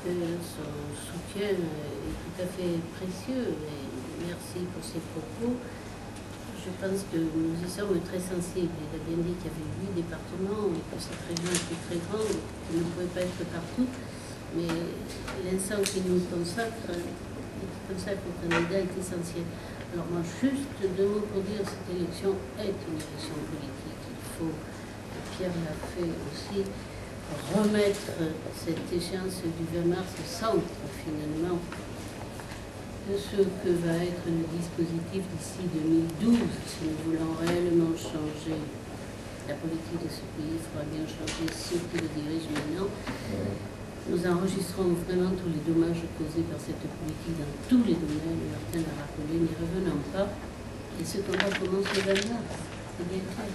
que son soutien est tout à fait précieux et merci pour ses propos. Je pense que nous y sommes très sensibles. Il a bien dit qu'il y avait 8 départements et que cette région était très grande, qu'elle ne pouvait pas être partout. Mais l'instant qu'il nous consacre au candidat est essentiel. Alors moi, juste 2 mots pour dire que cette élection est une élection politique. Il faut, Pierre l'a fait aussi, remettre cette échéance du 20 mars au centre, finalement, de ce que va être le dispositif d'ici 2012. Si nous voulons réellement changer la politique de ce pays, il faudra bien changer ceux qui le dirigent maintenant. Nous enregistrons vraiment tous les dommages causés par cette politique dans tous les domaines. Martin l'a rappelé, n'y revenons pas. Et ce combat commence le 20 mars, c'est bien clair.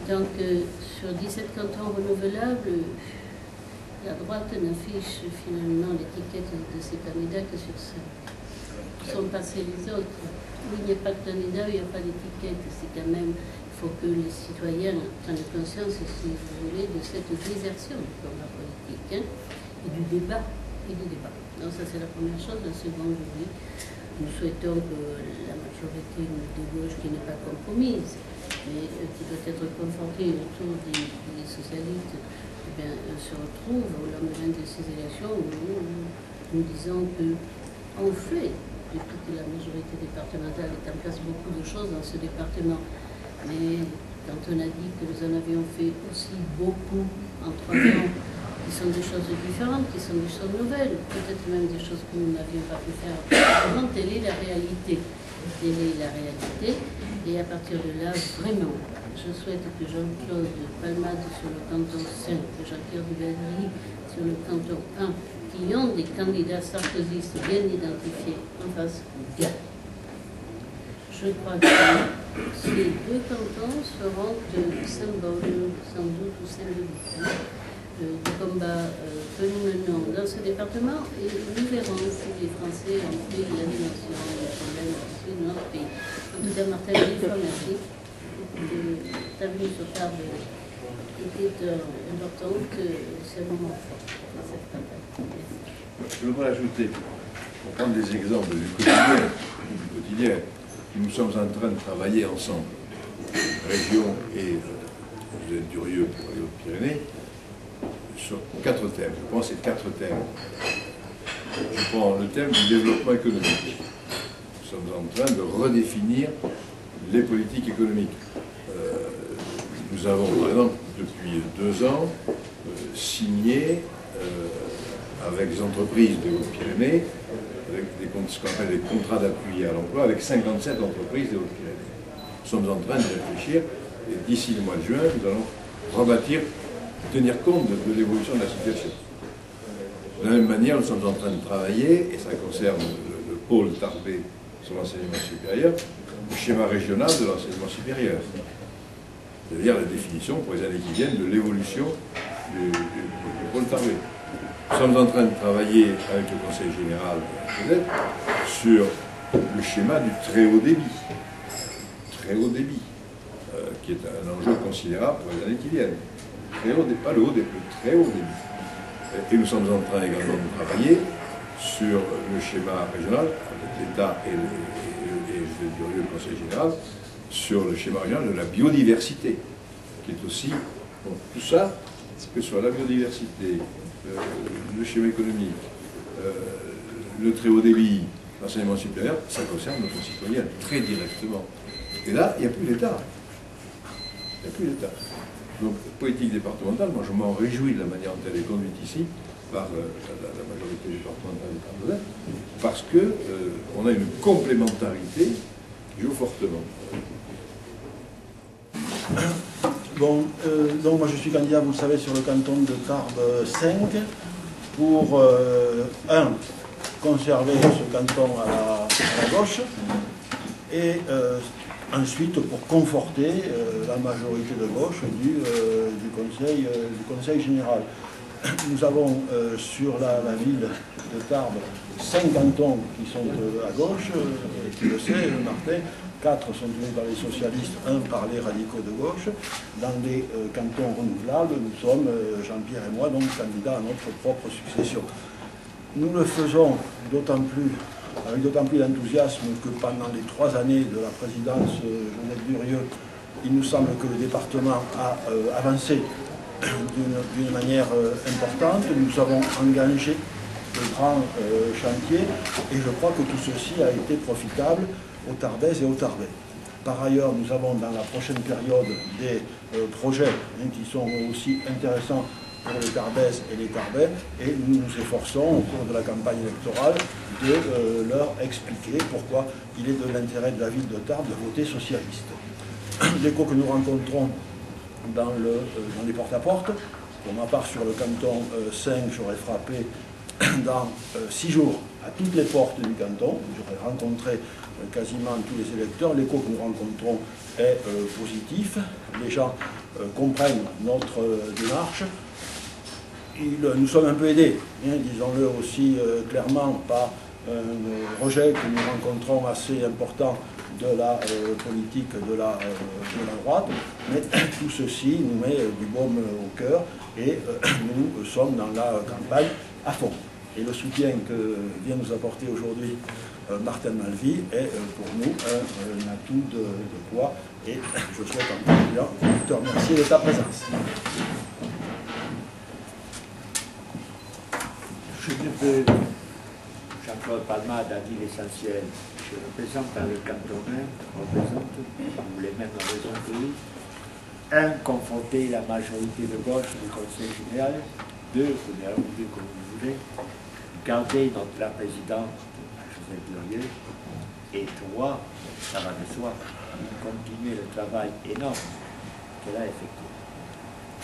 Donc, sur 17 cantons renouvelables, la droite n'affiche finalement l'étiquette de ses candidats que sur 5. Sont passés les autres. Où il n'y a pas de candidat, il n'y a pas d'étiquette. C'est quand même, il faut que les citoyens prennent conscience, si vous voulez, de cette désertion du combat politique, hein, et du débat. Donc ça c'est la première chose. La seconde, oui, nous souhaitons que la majorité de gauche qui n'est pas compromise, mais qui doit être confortée autour des socialistes, eh bien, se retrouve au lendemain de ces élections où nous disons que on fait, depuis que la majorité départementale est en place, beaucoup de choses dans ce département. Mais quand on a dit que nous en avions fait aussi beaucoup en 3 ans, qui sont des choses différentes, qui sont des choses nouvelles, peut-être même des choses que nous n'avions pas pu faire auparavant, telle est la réalité. Telle est la réalité. Et à partir de là, vraiment, je souhaite que Jean-Claude Palmade sur le canton 5, que Jean-Pierre Duvalier sur le canton 1, qui ont des candidats sarkozystes bien identifiés en face gagnent. Je crois que ces 2 cantons seront de symbole, sans doute, ou symboliques, du combat que nous menons dans ce département, et nous verrons si les Français ont pris la dimension des problèmes de notre pays. En tout cas, Martin, une fois merci. Ta venue sur table était importante, c'est un moment fort dans cette campagne. Je voudrais ajouter, pour prendre des exemples du quotidien, que nous sommes en train de travailler ensemble, région et vous êtes Durieux pour les Hautes-Pyrénées, sur 4 thèmes. Je pense que c'est 4 thèmes. Je prends le thème du développement économique. Nous sommes en train de redéfinir les politiques économiques. Nous avons, par exemple, depuis 2 ans, signé avec les entreprises des Hautes-Pyrénées, avec ce qu'on appelle des contrats d'appui à l'emploi, avec 57 entreprises des Hautes-Pyrénées. Nous sommes en train de réfléchir, et d'ici le mois de juin, nous allons rebâtir, tenir compte de l'évolution de la situation. De la même manière, nous sommes en train de travailler, et ça concerne le pôle Tarbé sur l'enseignement supérieur, le schéma régional de l'enseignement supérieur. C'est-à-dire la définition pour les années qui viennent de l'évolution du pôle Tarbé. Nous sommes en train de travailler avec le Conseil général sur le schéma du très haut débit. Très haut débit, qui est un enjeu considérable pour les années qui viennent. Très haut, pas le haut débit, le très haut débit. Et nous sommes en train également de travailler sur le schéma régional, avec l'État et je vais dire le Conseil général, sur le schéma régional de la biodiversité, qui est aussi, bon, tout ça, que ce soit la biodiversité, le schéma économique, le très haut débit, l'enseignement supérieur, ça concerne nos concitoyens très directement. Et là, il n'y a plus l'État. Il n'y a plus l'État. Donc, politique départementale, moi je m'en réjouis de la manière dont elle est conduite ici, par la majorité départementale du Canada, parce qu'on a une complémentarité qui joue fortement. Bon, donc moi je suis candidat, vous le savez, sur le canton de Tarbes 5 pour, conserver ce canton à la gauche, et ensuite pour conforter la majorité de gauche du conseil général. Nous avons sur la ville de Tarbes 5 cantons qui sont à gauche, tu le sais, Martin. 4 sont tenus par les socialistes, 1 par les radicaux de gauche. Dans les cantons renouvelables, nous sommes, Jean-Pierre et moi, donc candidats à notre propre succession. Nous le faisons avec d'autant plus d'enthousiasme que pendant les 3 années de la présidence Genette Durieux, il nous semble que le département a avancé d'une manière importante. Nous avons engagé de grands chantiers et je crois que tout ceci a été profitable aux Tarbais et aux Tarbais. Par ailleurs, nous avons dans la prochaine période des projets qui sont aussi intéressants pour les Tarbaises et les Tarbais, et nous nous efforçons au cours de la campagne électorale de leur expliquer pourquoi il est de l'intérêt de la ville de Tarbes de voter socialiste. L'écho que nous rencontrons dans les porte-à-porte, pour ma part sur le canton 5, j'aurais frappé dans 6 jours à toutes les portes du canton, j'aurais rencontré quasiment tous les électeurs. L'écho que nous rencontrons est positif, les gens comprennent notre démarche. Nous sommes un peu aidés, disons-le aussi clairement, par un rejet que nous rencontrons assez important de la politique de la droite, mais tout ceci nous met du baume au cœur et nous sommes dans la campagne à fond. Et le soutien que vient nous apporter aujourd'hui Martin Malvy est pour nous un atout de poids et je souhaite encore bien te remercier de ta présence. Jean-Claude Palmade a dit l'essentiel. Je représente dans le canton 1, représente, pour les mêmes raisons que lui, 1. Confronter la majorité de gauche du Conseil général, 2. Comme vous voulez, garder la présidente Josette Durieux, et 3. Ça va de soi, continuer le travail énorme qu'elle a effectué.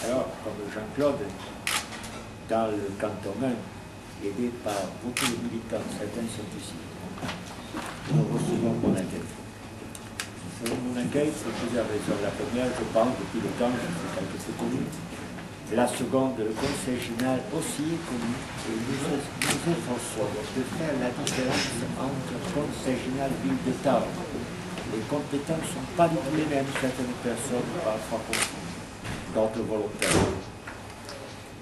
Alors, comme Jean-Claude, dans le canton 1, aidé par beaucoup de militants, certains sont ici. Nous recevons mon accueil. Nous recevons mon accueil pour plusieurs raisons. La première, je parle depuis le temps, je fais quelques photos. La seconde, le Conseil général aussi est connu. Et nous efforçons de faire la différence entre Conseil général et ville de Tarbes. Les compétences ne sont pas du tout les mêmes. Certaines personnes parfois confondent, d'autres volontaires.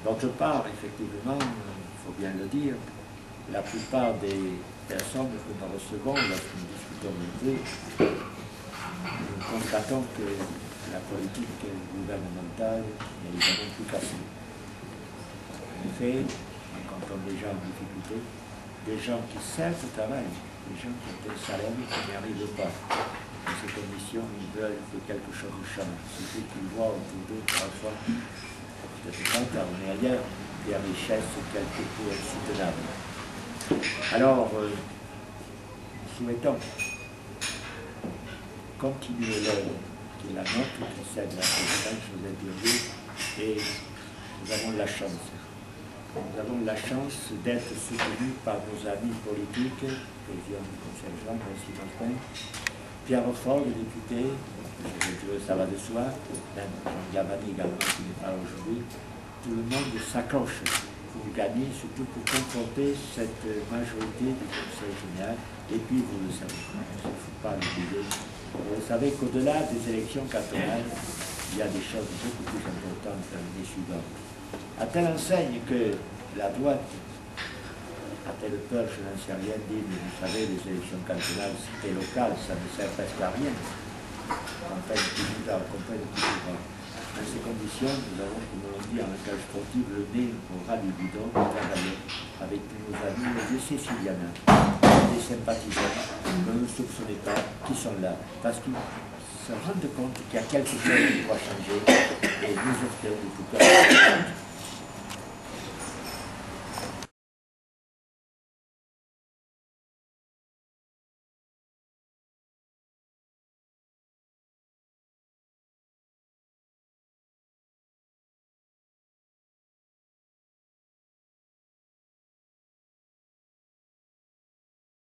D'autre part, effectivement, il faut bien le dire, la plupart des personnes que nous recevons lorsque nous discutons de nous constatons que la politique gouvernementale est évidemment plus cassée. En effet, on rencontre des gens en difficulté, des gens qui certes travaillent, des gens qui ont un salaire qui n'y arrivent pas. Dans ces conditions, ils veulent que quelque chose change. C'est ce qu'ils voient autour d'eux parfois. Peut-être pas, mais ailleurs, des richesses quelque peu insoutenables. Alors, nous souhaitons continuer l'œuvre qui est la nôtre, qui celle de la présidente Josette Durieux, et nous avons la chance. Nous avons la chance d'être soutenus par nos amis politiques, président du Conseil général, Nancy Martin, Pierre Fort, le député, ça va de soi, même Jean Gavani également qui n'est pas aujourd'hui. Tout le monde s'accroche pour gagner, surtout pour confronter cette majorité du Conseil général. Et puis, vous le savez, il ne faut pas l'oublier. Vous savez qu'au-delà des élections cantonales, il y a des choses beaucoup plus importantes dans l'année suivante. À telle enseigne que la droite a-t-elle peur, je n'en sais rien, dit, mais vous savez, les élections cantonales, c'était local, ça ne sert presque à rien. Campagne toujours là, campagne toujours là. Dans ces conditions, nous avons, comme on dit en langage sportif, le nez au ras du bidon, de travailler avec nos amis, les Siciliens, des sympathisants, ne nous soupçonnez pas, qui sont là, parce qu'ils se rendent compte qu'il y a quelque chose qui doit changer, et nous espérons de tout cœur